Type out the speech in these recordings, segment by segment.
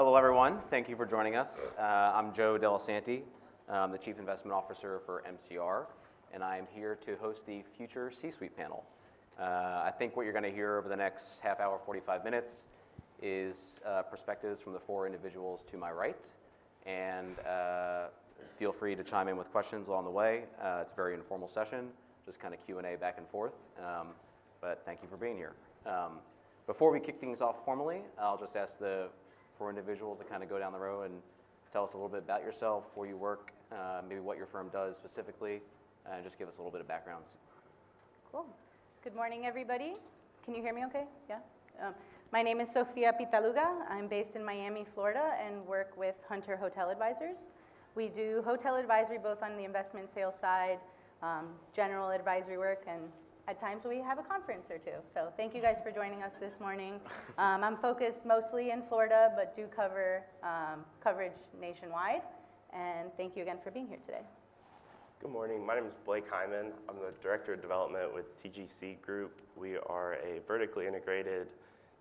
Hello, everyone. Thank you for joining us. I'm Joe Delasanti. I'm the Chief Investment Officer for MCR, and I am here to host the Future C-Suite panel. I think what you're going to hear over the next half hour, 45 minutes, is perspectives from the four individuals to my right, and feel free to chime in with questions along the way. It's a very informal session, just kind of Q&A back and forth, but thank you for being here. Before we kick things off formally, I'll just ask the four individuals to kind of go down the row and tell us a little bit about yourself, where you work, maybe what your firm does specifically, and just give us a little bit of backgrounds. Cool. Good morning, everybody. Can you hear me okay? Yeah? My name is Sofia Pitaluga. I'm based in Miami, Florida, and work with Hunter Hotel Advisors. We do hotel advisory both on the investment sales side, general advisory work, and at times we have a conference or two. So thank you guys for joining us this morning. I'm focused mostly in Florida, but do cover coverage nationwide. And thank you again for being here today. Good morning. My name is Blake Hyman. I'm the Director of Development with TGC Group. We are a vertically integrated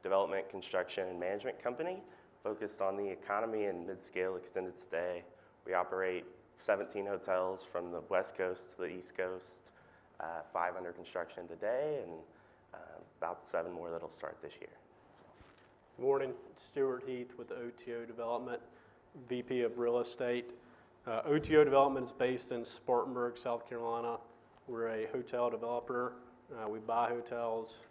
development, construction, and management company focused on the economy and mid-scale extended stay. We operate 17 hotels from the West Coast to the East Coast, 5 under construction today, and about 7 more that'll start this year. Good morning. Stuart Heath with OTO Development, VP of Real Estate. OTO Development is based in Spartanburg, South Carolina. We're a hotel developer. We buy hotels.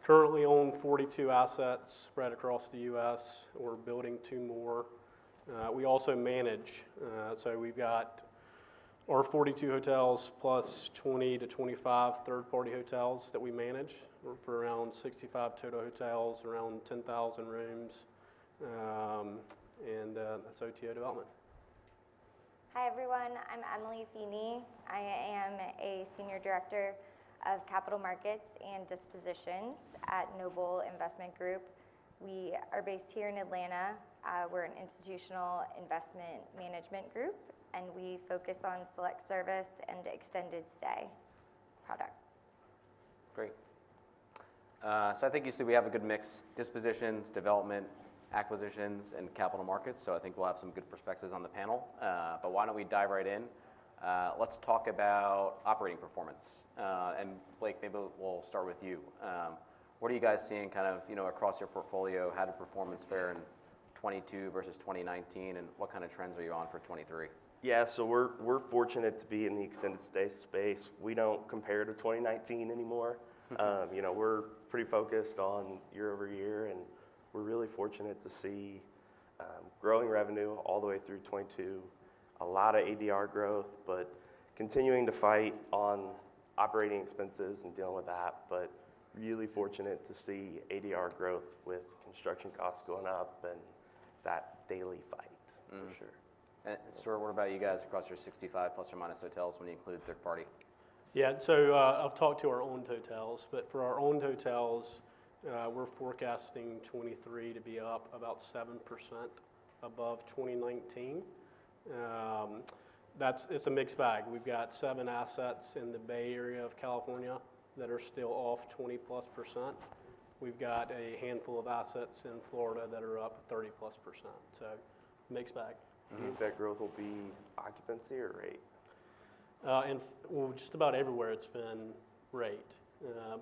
Currently own 42 assets spread across the U.S. We're building 2 more. We also manage. So we've got our 42 hotels plus 20 to 25 third-party hotels that we manage. We're for around 65 total hotels, around 10,000 rooms, and that's OTO Development. Hi everyone, I'm Emily Feeney. I am a Senior Director of Capital Markets and Dispositions at Noble Investment Group. We are based here in Atlanta. We're an institutional investment management group, and we focus on select service and extended stay products. Great. So I think you see we have a good mix: dispositions, development, acquisitions, and capital markets. So I think we'll have some good perspectives on the panel. But why don't we dive right in? Let's talk about operating performance. And Blake, maybe we'll start with you. What are you guys seeing kind of, across your portfolio? How did performance fare in 22 versus 2019, and what kind of trends are you on for 23? Yeah, so we're fortunate to be in the extended stay space. We don't compare to 2019 anymore. We're pretty focused on year over year, and we're really fortunate to see growing revenue all the way through 22, a lot of ADR growth, but continuing to fight on operating expenses and dealing with that, but really fortunate to see ADR growth with construction costs going up and that daily fight, for sure. And Stuart, what about you guys across your 65 plus or minus hotels when you include third party? Yeah, so I'll talk to our owned hotels, but for our owned hotels, we're forecasting 23 to be up about 7% above 2019. It's a mixed bag. We've got 7 assets in the Bay Area of California that are still off 20+%. We've got a handful of assets in Florida that are up 30+%. So mixed bag. Do you think that growth will be occupancy or rate? Just about everywhere it's been rate,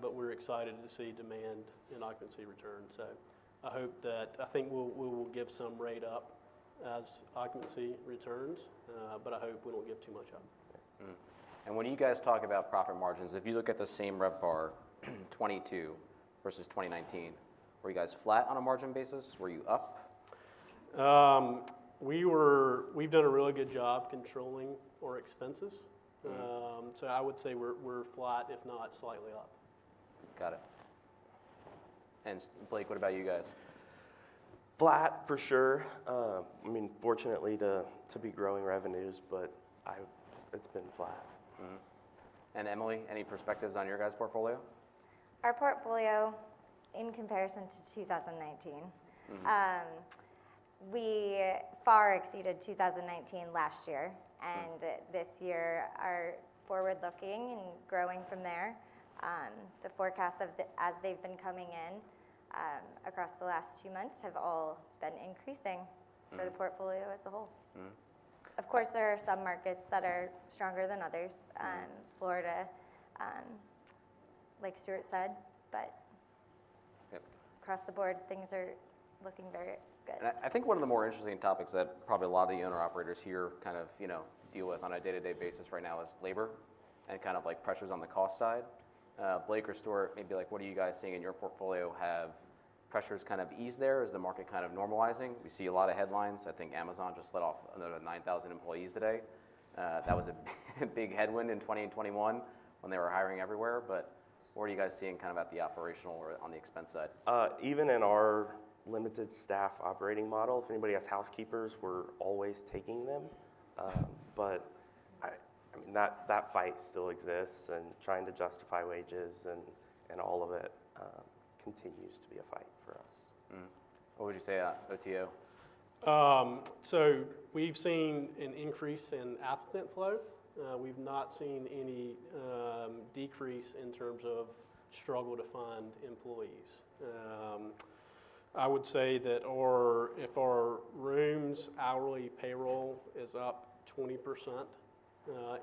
but we're excited to see demand and occupancy return. So I think we'll give some rate up as occupancy returns, but I hope we don't give too much up. And when you guys talk about profit margins, if you look at the same RevPAR, 22 versus 2019, were you guys flat on a margin basis? Were you up? We've done a really good job controlling our expenses. So I would say we're flat, if not slightly up. Got it. And Blake, what about you guys? Flat for sure. Fortunately to be growing revenues, but it's been flat. And Emily, any perspectives on your guys' portfolio? Our portfolio, in comparison to 2019, we far exceeded 2019 last year, and this year are forward-looking and growing from there. The forecasts as they've been coming in across the last 2 months have all been increasing for the portfolio as a whole. Of course, there are some markets that are stronger than others. Florida, like Stuart said, but Yep. across the board, things are looking very good. And I think one of the more interesting topics that probably a lot of the owner-operators here kind of, deal with on a day-to-day basis right now is labor and kind of like pressures on the cost side. Blake or Stuart, maybe like what are you guys seeing in your portfolio? Have pressures kind of eased there? Is the market kind of normalizing? We see a lot of headlines. I think Amazon just let off another 9,000 employees today. That was a big headwind in 2021 when they were hiring everywhere. But what are you guys seeing kind of at the operational or on the expense side? Even in our limited staff operating model, if anybody has housekeepers, we're always taking them. But I mean, that fight still exists, and trying to justify wages and all of it continues to be a fight for us. What would you say, OTO? So we've seen an increase in applicant flow. We've not seen any decrease in terms of struggle to find employees. I would say that if our rooms hourly payroll is up 20%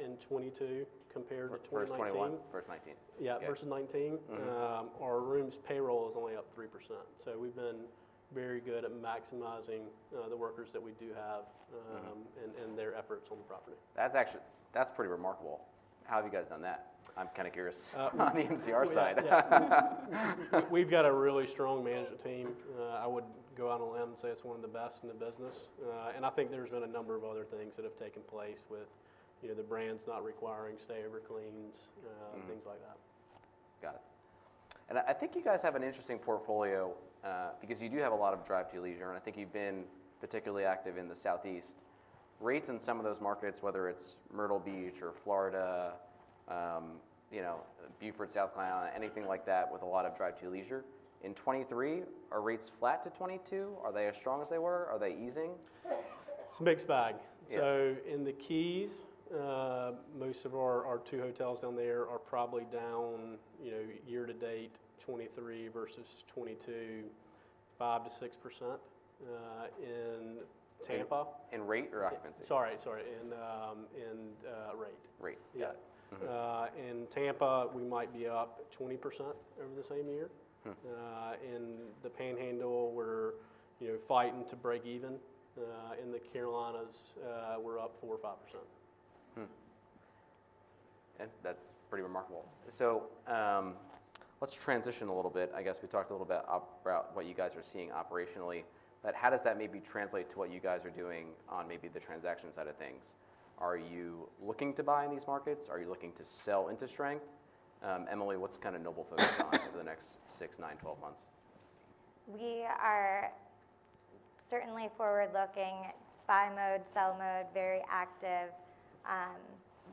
in 22 compared to 2019. First 21, first 19. Yeah, Okay. versus 19. Our rooms payroll is only up 3%. So we've been very good at maximizing the workers that we do have and their efforts on the property. That's pretty remarkable. How have you guys done that? I'm kind of curious on the MCR side. We've got a really strong management team. I would go out on a limb and say it's one of the best in the business. And I think there's been a number of other things that have taken place with, the brands not requiring stay-over cleans, things like that. Got it. And I think you guys have an interesting portfolio because you do have a lot of drive-to leisure, and I think you've been particularly active in the Southeast. Rates in some of those markets, whether it's Myrtle Beach or Florida, Beaufort, South Carolina, anything like that with a lot of drive-to leisure. In 23, are rates flat to 22? Are they as strong as they were? Are they easing? It's a mixed bag. Yeah. So in the Keys, most of our 2 hotels down there are probably down, year to date, 23 versus 22, 5 to 6%. In Tampa, In rate or occupancy? sorry, in rate. Rate. Yeah. In Tampa, we might be up 20% over the same year. In the Panhandle, we're fighting to break even. In the Carolinas, we're up 4 or 5%. And that's pretty remarkable. So let's transition a little bit. I guess we talked a little bit about what you guys are seeing operationally, but how does that maybe translate to what you guys are doing on maybe the transaction side of things? Are you looking to buy in these markets? Are you looking to sell into strength? Emily, what's kind of Noble focus on over the next 6, 9, 12 months? We are certainly forward-looking, buy mode, sell mode, very active.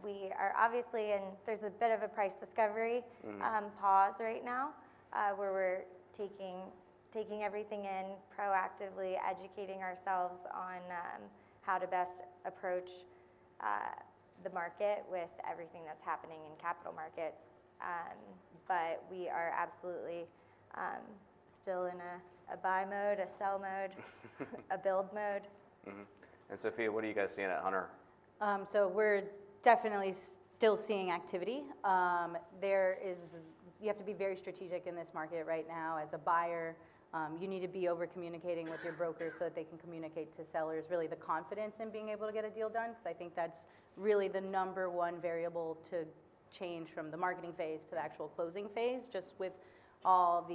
We are obviously there's a bit of a price discovery pause right now, where we're taking everything in, proactively educating ourselves on how to best approach the market with everything that's happening in capital markets. But we are absolutely still in a buy mode, a sell mode, a build mode. And Sophia, what are you guys seeing at Hunter? So we're definitely still seeing activity. You have to be very strategic in this market right now. As a buyer, you need to be over communicating with your broker so that they can communicate to sellers really the confidence in being able to get a deal done, because I think that's really the number one variable to change from the marketing phase to the actual closing phase, just with all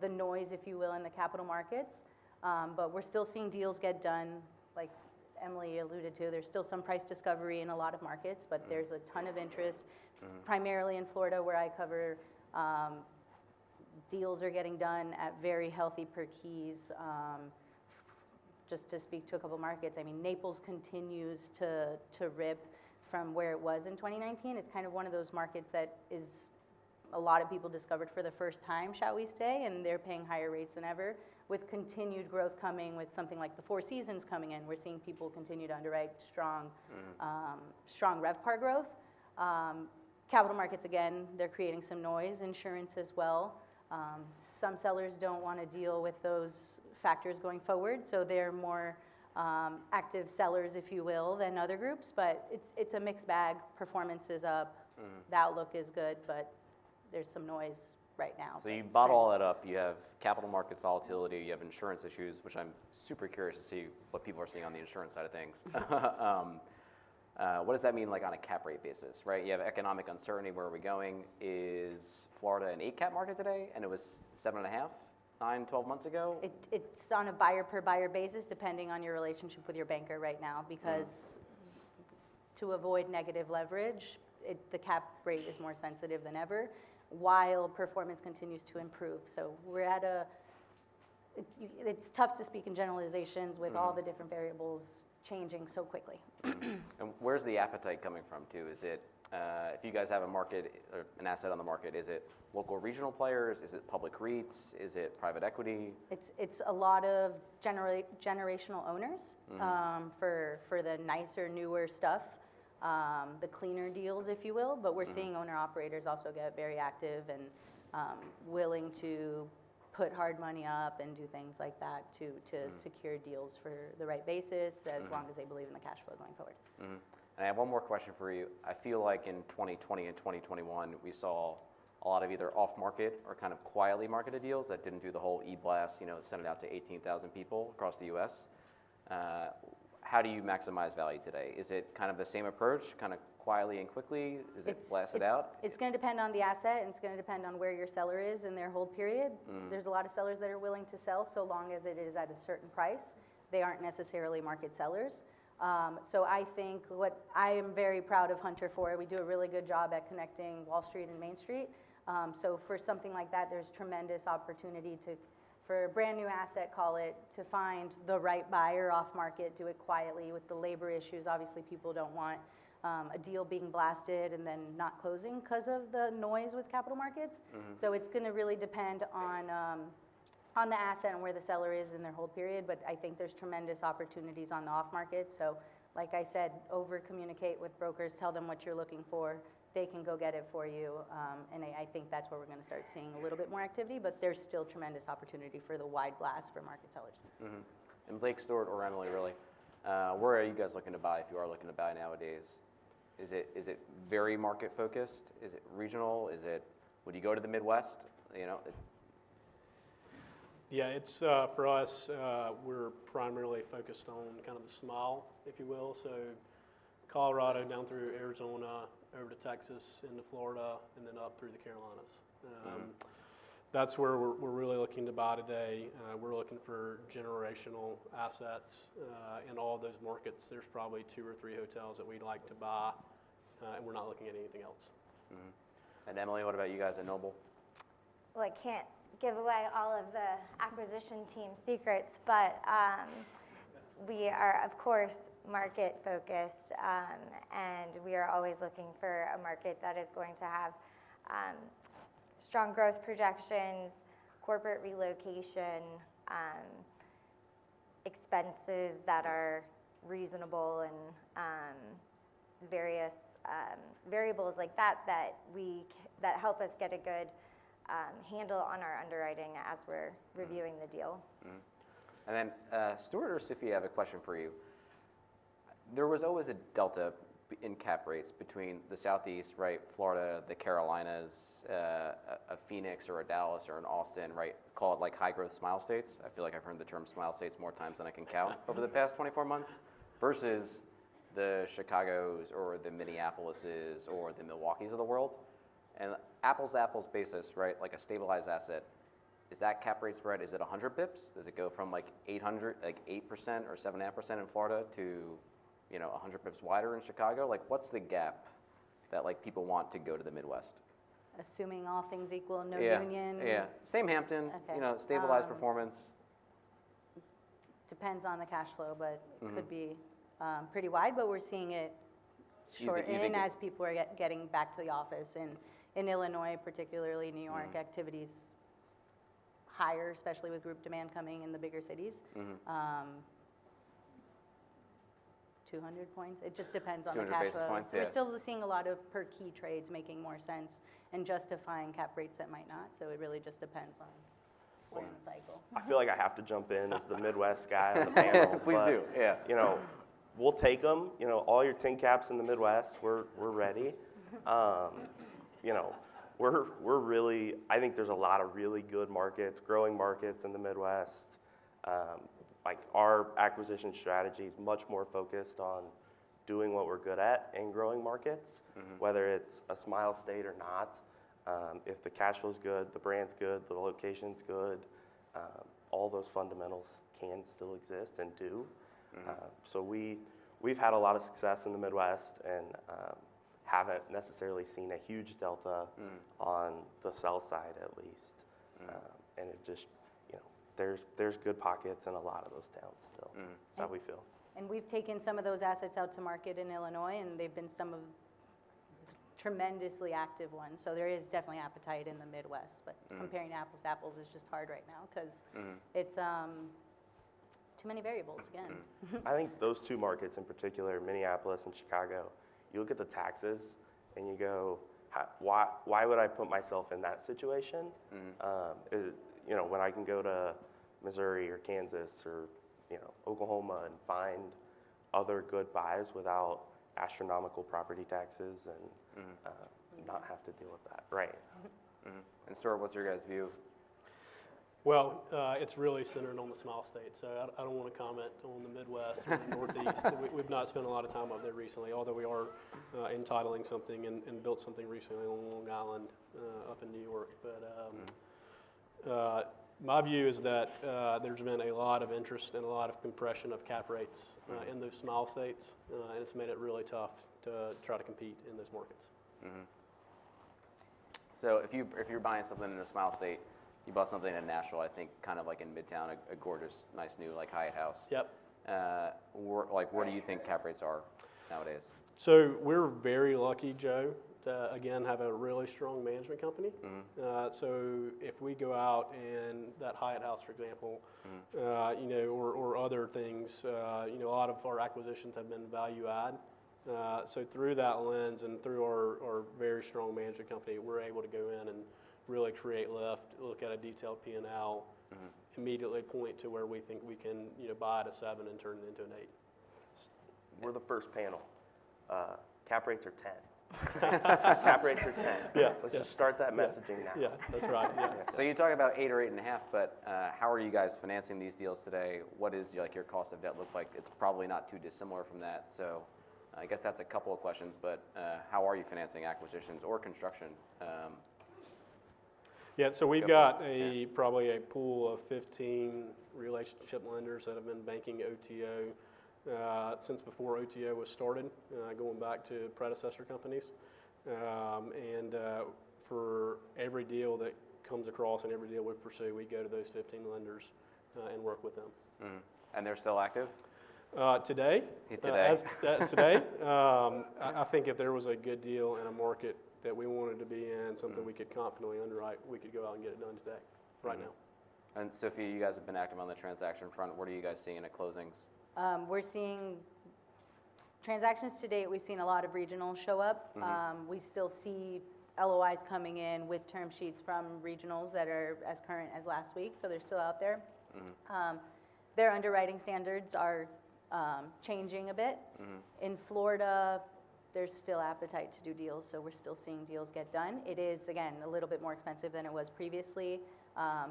the noise, if you will, in the capital markets. But we're still seeing deals get done, like Emily alluded to. There's still some price discovery in a lot of markets, but there's a ton of interest, primarily in Florida where I cover. Deals are getting done at very healthy per keys. Just to speak to a couple markets, I mean, Naples continues to rip from where it was in 2019. It's kind of one of those markets that is a lot of people discovered for the first time, shall we say, and they're paying higher rates than ever. With continued growth coming, with something like the Four Seasons coming in, we're seeing people continue to underwrite strong RevPAR growth. Capital markets, again, they're creating some noise. Insurance as well. Some sellers don't want to deal with those factors going forward, so they're more active sellers, if you will, than other groups, but it's a mixed bag. Performance is up, the outlook is good, but there's some noise right now. So but you it's bottle been- all that up. You have capital markets volatility, you have insurance issues, which I'm super curious to see what people are seeing on the insurance side of things. What does that mean like on a cap rate basis, right? You have economic uncertainty, where are we going? Is Florida an 8 cap market today? And it was 7.5, 9, 12 months ago? It's on a buyer per buyer basis, depending on your relationship with your banker right now, because to avoid negative leverage, the cap rate is more sensitive than ever, while performance continues to improve. So we're at it's tough to speak in generalizations with all the different variables changing so quickly. And where's the appetite coming from too? Is it, if you guys have a market or an asset on the market, is it local regional players? Is it public REITs? Is it private equity? It's a lot of generational owners for the nicer, newer stuff, the cleaner deals, if you will. But we're seeing owner-operators also get very active and willing to put hard money up and do things like that to secure deals for the right basis, as long as they believe in the cash flow going forward. And I have one more question for you. I feel like in 2020 and 2021, we saw a lot of either off-market or kind of quietly marketed deals that didn't do the whole e-blast, send it out to 18,000 people across the U.S. How do you maximize value today? Is it kind of the same approach, kind of quietly and quickly? Is it blasted out? It's going to depend on the asset, and it's going to depend on where your seller is in their hold period. There's a lot of sellers that are willing to sell so long as it is at a certain price. They aren't necessarily market sellers. So I think what I am very proud of Hunter for, we do a really good job at connecting Wall Street and Main Street. So for something like that, there's tremendous opportunity for a brand new asset, call it, to find the right buyer off market, do it quietly with the labor issues. Obviously, people don't want a deal being blasted and then not closing because of the noise with capital markets. So it's going to really depend on the asset and where the seller is in their hold period, but I think there's tremendous opportunities on the off market. So like I said, over communicate with brokers, tell them what you're looking for. They can go get it for you, and I think that's where we're going to start seeing a little bit more activity, but there's still tremendous opportunity for the wide blast for market sellers. And Blake, Stewart, or Emily, really, where are you guys looking to buy if you are looking to buy nowadays? Is it very market focused? Is it regional? Would you go to the Midwest? Yeah, it's for us, we're primarily focused on kind of the small, if you will. So Colorado down through Arizona, over to Texas, into Florida, and then up through the Carolinas. That's where we're really looking to buy today. We're looking for generational assets in all of those markets. There's probably 2 or 3 hotels that we'd like to buy, and we're not looking at anything else. And Emily, what about you guys at Noble? Well, I can't give away all of the acquisition team secrets, but we are, of course, market focused, and we are always looking for a market that is going to have strong growth projections, corporate relocation, expenses that are reasonable, and various variables like that that help us get a good handle on our underwriting as we're reviewing the deal. And then Stuart or Sophia, I have a question for you. There was always a delta in cap rates between the Southeast, right, Florida, the Carolinas, a Phoenix or a Dallas or an Austin, right, call it like high growth smile states. I feel like I've heard the term smile states more times than I can count over the past 24 months, versus the Chicagos or the Minneapolises or the Milwaukees of the world. And apples to apples basis, right, like a stabilized asset, is that cap rate spread, is it 100 bips? Does it go from like 8% or 7.5% in Florida to 100 bips wider in Chicago? Like, what's the gap that like people want to go to the Midwest? Assuming all things equal, no union. Yeah, same Hampton, Okay. Stabilized performance. Depends on the cash flow, but it could be pretty wide, but we're seeing it You think shorten it- as people are getting back to the office. And in Illinois, particularly New York, activities higher, especially with group demand coming in the bigger cities. 200 points. It just depends on the 200 cash basis flow. points, We're yeah. still seeing a lot of per key trades making more sense and justifying cap rates that might not. So it really just depends on when in the cycle. I feel like I have to jump in as the Midwest guy on the panel. Please but, do, yeah. You know, we'll take them. You know, all your 10 caps in the Midwest, we're ready. You know, we're really, I think there's a lot of really good markets, growing markets in the Midwest. Like our acquisition strategy is much more focused on doing what we're good at and growing markets, whether it's a Smile State or not. If the cash flow's good, the brand's good, the location's good, all those fundamentals can still exist and do. So we've had a lot of success in the Midwest and haven't necessarily seen a huge delta on the sell side at least. And it just, you know, there's good pockets in a lot of those towns still. That's how we feel. And we've taken some of those assets out to market in Illinois, and they've been some of tremendously active ones. So there is definitely appetite in the Midwest, but comparing apples to apples is just hard right now because it's too many variables again. I think those two markets in particular, Minneapolis and Chicago, you look at the taxes and you go, why would I put myself in that situation? You know, when I can go to Missouri or Kansas or, you know, Oklahoma and find other good buys without astronomical property taxes and not have to deal with that, right? And Stuart, what's your guys' view? Well, it's really centered on the Smile State, so I don't want to comment on the Midwest or the Northeast. We've not spent a lot of time up there recently, although we are entitling something and built something recently on Long Island up in New York. But my view is that there's been a lot of interest and a lot of compression of cap rates in those Smile States, and it's made it really tough to try to compete in those markets. So if you're buying something in a Smile State, you bought something in Nashville, I think, kind of like in Midtown, a gorgeous, nice new like Hyatt house. Yep. Where do you think cap rates are nowadays? So we're very lucky, Joe, to again have a really strong management company. So if we go out and that Hyatt house, for example, you know, or other things, you know, a lot of our acquisitions have been value add. So through that lens and through our very strong management company, we're able to go in and really create lift, look at a detailed P&L, immediately point to where we think we can, you know, buy at a 7 and turn it into an 8. We're the first panel. Cap rates are 10. Cap rates are 10. Yeah, Let's just start that messaging now. Yeah, that's right. Yeah. So you talk about 8 or 8.5, but how are you guys financing these deals today? What is like your cost of debt look like? It's probably not too dissimilar from that. So I guess that's a couple of questions, but how are you financing acquisitions or construction? Yeah, so we've Go got for it. probably a pool of 15 relationship lenders that have been banking OTO since before OTO was started, going back to predecessor companies. And for every deal that comes across and every deal we pursue, we go to those 15 lenders and work with them. And they're still active? Today, Today. Today, I think if there was a good deal in a market that we wanted to be in, something we could confidently underwrite, we could go out and get it done today, right now. And Sophia, you guys have been active on the transaction front. What are you guys seeing at closings? We're seeing transactions to date. We've seen a lot of regionals show up. We still see LOIs coming in with term sheets from regionals that are as current as last week, so they're still out there. Their underwriting standards are changing a bit. In Florida, there's still appetite to do deals, so we're still seeing deals get done. It is, again, a little bit more expensive than it was previously,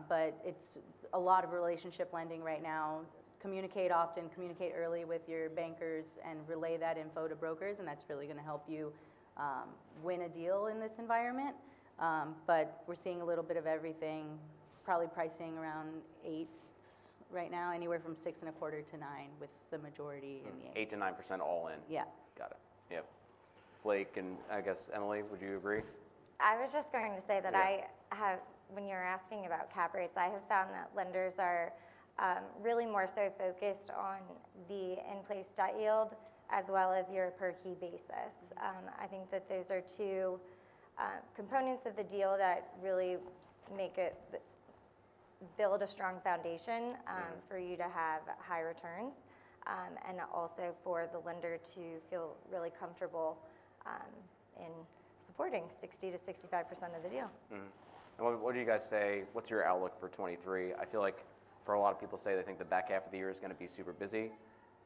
but it's a lot of relationship lending right now. Communicate often, communicate early with your bankers, and relay that info to brokers, and that's really going to help you win a deal in this environment. But we're seeing a little bit of everything, probably pricing around 8s right now, anywhere from 6.25 to 9, with the majority in the 8 to 9% all in. Yeah. Got it. Yep. Blake and I guess Emily, would you agree? I was just going to say that Yeah. I have, when you're asking about cap rates, I have found that lenders are really more so focused on the in-place debt yield as well as your per key basis. I think that those are two components of the deal that really make it build a strong foundation for you to have high returns. and also for the lender to feel really comfortable in supporting 60 to 65% of the deal. And what do you guys say? What's your outlook for 23? I feel like for a lot of people say they think the back half of the year is going to be super busy.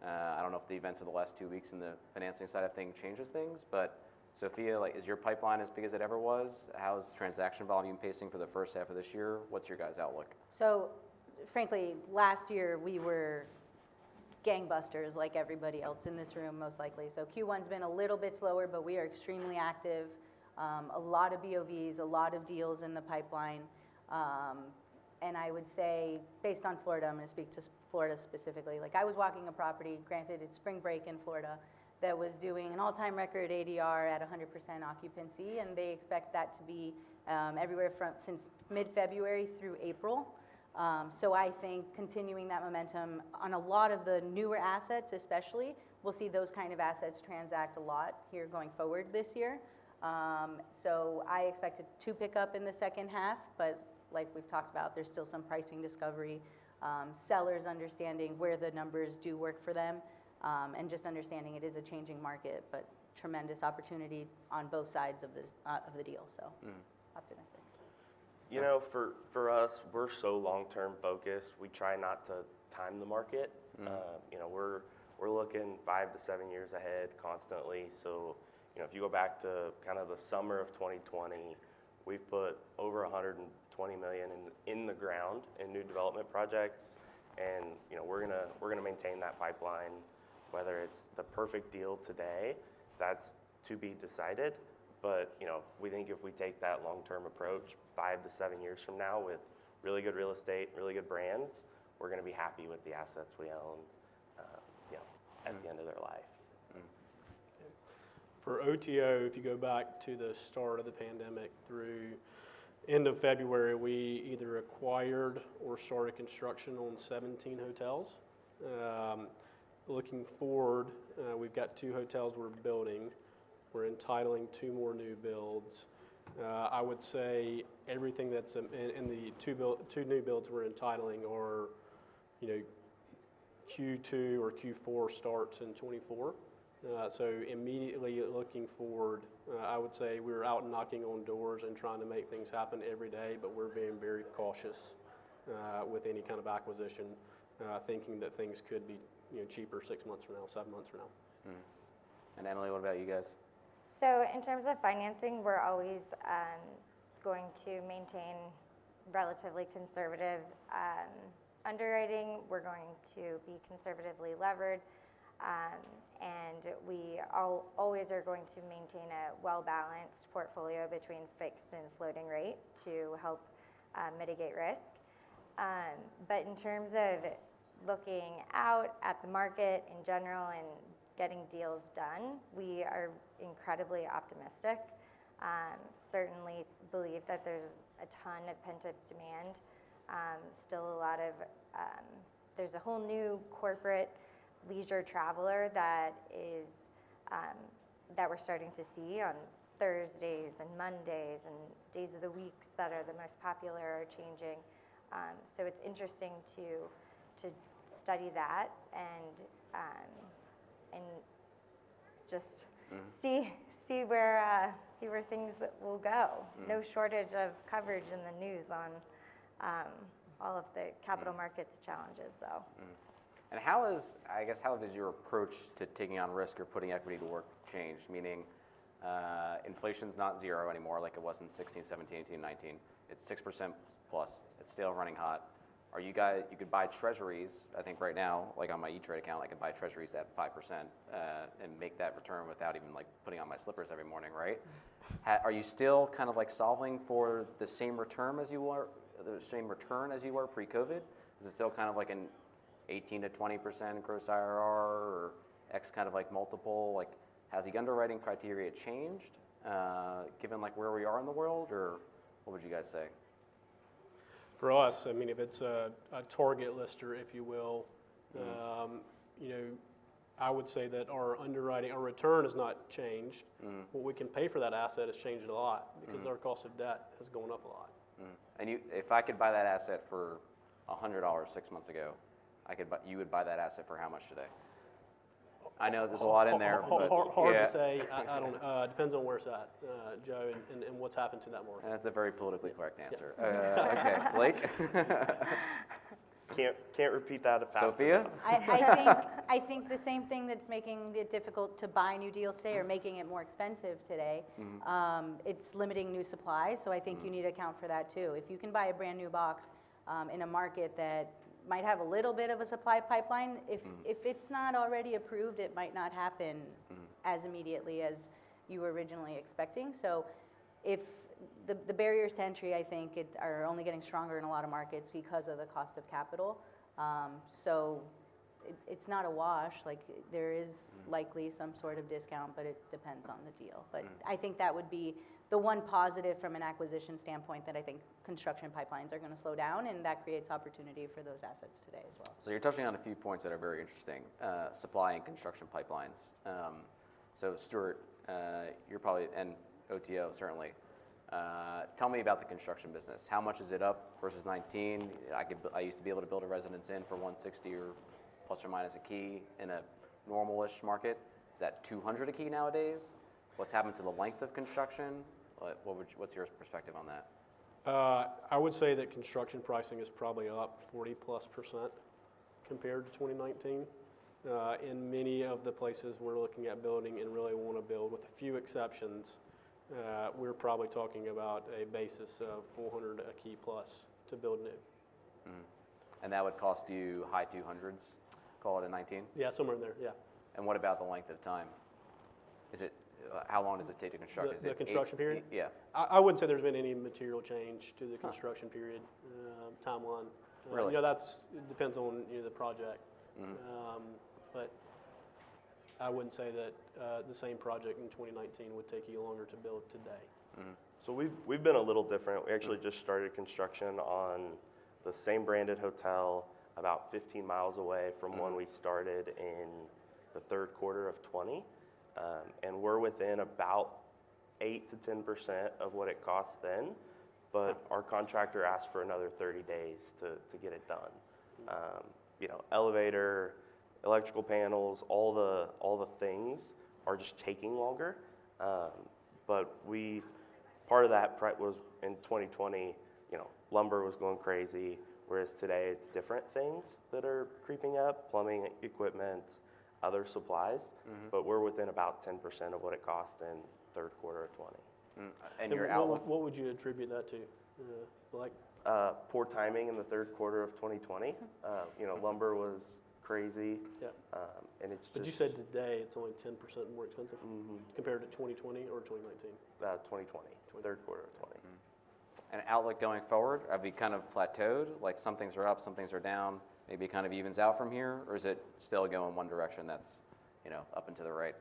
I don't know if the events of the last 2 weeks in the financing side of things changes things, but Sophia, like, is your pipeline as big as it ever was? How's transaction volume pacing for the first half of this year? What's your guys' outlook? So frankly, last year we were gangbusters like everybody else in this room, most likely. So Q1's been a little bit slower, but we are extremely active. A lot of BOVs, a lot of deals in the pipeline. And I would say, based on Florida, I'm going to speak to Florida specifically. Like, I was walking a property, granted it's spring break in Florida, that was doing an all-time record ADR at 100% occupancy, and they expect that to be everywhere from since mid-February through April. So I think continuing that momentum on a lot of the newer assets especially, we'll see those kind of assets transact a lot here going forward this year. So I expect it to pick up in the second half, but like we've talked about, there's still some pricing discovery, sellers understanding where the numbers do work for them, and just understanding it is a changing market, but tremendous opportunity on both sides of the deal, so optimistic. You know, for us, we're so long-term focused. We try not to time the market. You know, we're looking 5 to 7 years ahead constantly. So, you know, if you go back to kind of the summer of 2020, we've put over 120 million in the ground in new development projects, and you know, we're gonna maintain that pipeline. Whether it's the perfect deal today, that's to be decided. But you know, we think if we take that long-term approach, 5 to 7 years from now, with really good real estate, really good brands, we're going to be happy with the assets we own, you know, at the end of their life. For OTO, if you go back to the start of the pandemic through end of February, we either acquired or started construction on 17 hotels. Looking forward, we've got 2 hotels we're building. We're entitling 2 more new builds. I would say everything that's in the 2 new builds we're entitling are, you know, Q2 or Q4 starts in 24. So immediately looking forward, I would say we're out knocking on doors and trying to make things happen every day, but we're being very cautious with any kind of acquisition, thinking that things could be, you know, cheaper 6 months from now, 7 months from now. And Emily, what about you guys? So in terms of financing, we're always going to maintain relatively conservative underwriting. We're going to be conservatively levered, and we always are going to maintain a well-balanced portfolio between fixed and floating rate to help mitigate risk. But in terms of looking out at the market in general and getting deals done, we are incredibly optimistic. Certainly believe that there's a ton of pent-up demand. Still a lot of, there's a whole new corporate leisure traveler that is, that we're starting to see on Thursdays and Mondays, and days of the weeks that are the most popular are changing. So it's interesting to study that and just see where things will go. No shortage of coverage in the news on all of the capital markets challenges, though. And how has your approach to taking on risk or putting equity to work changed? Meaning, inflation's not zero anymore like it was in 16, 17, 18, 19. It's 6% plus. It's still running hot. Are you guys? You could buy treasuries. I think right now, like on my E-Trade account, I could buy treasuries at 5% and make that return without even like putting on my slippers every morning, right? Are you still kind of like solving for the same return as you were pre-COVID? Is it still kind of like an 18 to 20% gross IRR or X kind of like multiple? Like, has the underwriting criteria changed given like where we are in the world, or what would you guys say? For us, I mean, if it's a target lister, if you will, you know, I would say that our underwriting, our return has not changed. What we can pay for that asset has changed a lot because our cost of debt has gone up a lot. And if I could buy that asset for $100 6 months ago, you would buy that asset for how much today? I know there's a lot in there, but Hard yeah. to say. I don't know. Depends on where it's at, Joe, and what's happened to that market. And that's a very politically correct answer. Okay, Blake? Can't repeat that fast Sophia? enough. I think the same thing that's making it difficult to buy new deals today or making it more expensive today, it's limiting new supply, so I think you need to account for that too. If you can buy a brand new box in a market that might have a little bit of a supply pipeline, if it's not already approved, it might not happen as immediately as you were originally expecting. So if the barriers to entry, I think, are only getting stronger in a lot of markets because of the cost of capital. So it's not a wash. Like, there is likely some sort of discount, but it depends on the deal. But I think that would be the one positive from an acquisition standpoint, that I think construction pipelines are going to slow down, and that creates opportunity for those assets today as well. So you're touching on a few points that are very interesting, supply and construction pipelines. So Stuart, you're probably, and OTO certainly, tell me about the construction business. How much is it up versus 19? I used to be able to build a residence in for 160 or plus or minus a key in a normal-ish market. Is that 200 a key nowadays? What's happened to the length of construction? What's your perspective on that? I would say that construction pricing is probably up 40+% compared to 2019. In many of the places we're looking at building and really want to build, with a few exceptions, we're probably talking about a basis of 400 a key plus to build new. And that would cost you high 200s, call it a 19? Yeah, somewhere in there, yeah. And what about the length of time? Is it, how long does it take to construct? Is The it construction period? Yeah. I wouldn't say there's been any material change to the construction period timeline. Really? It depends on the project. But I wouldn't say that the same project in 2019 would take you longer to build today. So we've been a little different. We actually just started construction on the same branded hotel about 15 miles away from when we started in the third quarter of 20. And we're within about 8 to 10% of what it cost then, but our contractor asked for another 30 days to get it done. Elevator, electrical panels, all the things are just taking longer. But part of that was in 2020, lumber was going crazy, whereas today it's different things that are creeping up, plumbing equipment, other supplies, but we're within about 10% of what it cost in third quarter of 20. And your outlook? What would you attribute that to? Like, poor timing in the third quarter of 2020. Lumber was crazy, yeah. and it's just. But you said today it's only 10% more expensive compared to 2020 or 2019? 2020, third quarter of 20. And outlook going forward? Have we kind of plateaued? Like some things are up, some things are down, maybe it kind of evens out from here? Or is it still going one direction that's, up and to the right?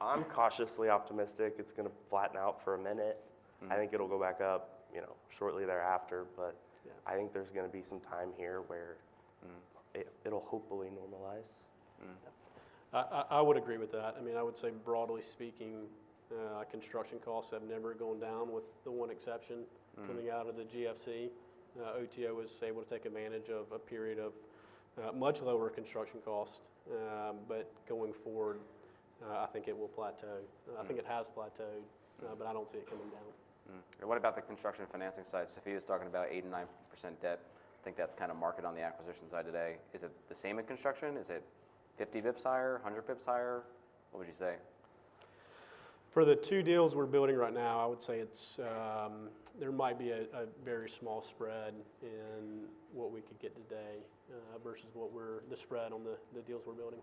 I'm cautiously optimistic it's going to flatten out for a minute. I think it'll go back up, shortly thereafter, but Yeah. I think there's going to be some time here where it'll hopefully normalize. I would agree with that. I mean, I would say broadly speaking, construction costs have never gone down, with the one exception coming out of the GFC. OTO was able to take advantage of a period of much lower construction cost, but going forward, I think it will plateau. I think it has plateaued, but I don't see it coming down. And what about the construction financing side? Sophia's talking about 8 and 9% debt. I think that's kind of market on the acquisition side today. Is it the same in construction? Is it 50 bips higher, 100 bips higher? What would you say? For the two deals we're building right now, I would say it's there might be a very small spread in what we could get today versus the spread on the deals we're building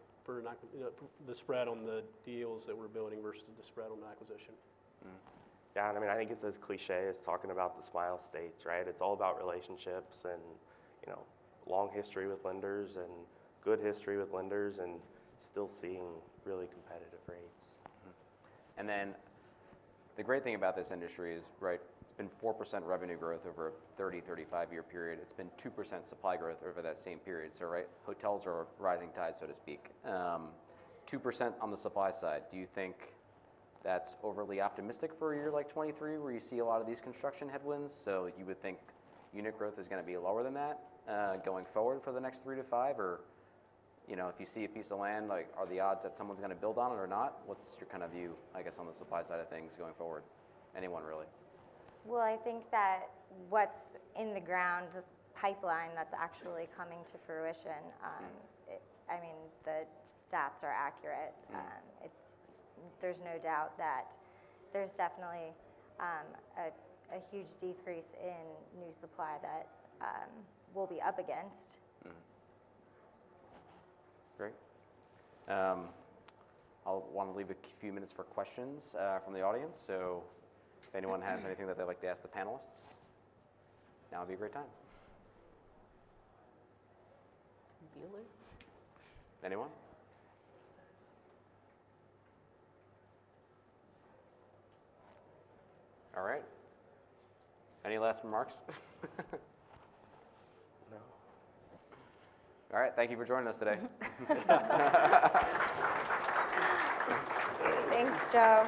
the spread on the deals that we're building versus the spread on the acquisition. Yeah, and I think it's as cliche as talking about the Smile States, right? It's all about relationships and, long history with lenders and good history with lenders, and still seeing really competitive rates. And then the great thing about this industry is, right, it's been 4% revenue growth over a 30, 35-year period. It's been 2% supply growth over that same period. So, right, hotels are a rising tide, so to speak. 2% on the supply side. Do you think that's overly optimistic for a year like 23, where you see a lot of these construction headwinds? So you would think unit growth is going to be lower than that going forward for the next 3 to 5, or you know, if you see a piece of land, like, are the odds that someone's going to build on it or not? What's your kind of view, I guess, on the supply side of things going forward? Anyone really? Well, I think that what's in the ground pipeline that's actually coming to fruition, I mean, the stats are accurate. There's no doubt that there's definitely a huge decrease in new supply that we'll be up against. Great. I'll want to leave a few minutes for questions from the audience. So if anyone has anything that they'd like to ask the panelists, now would be a great time. Bueller? Anyone? All right. Any last remarks? No. All right. Thank you for joining us today. Thanks, Joe.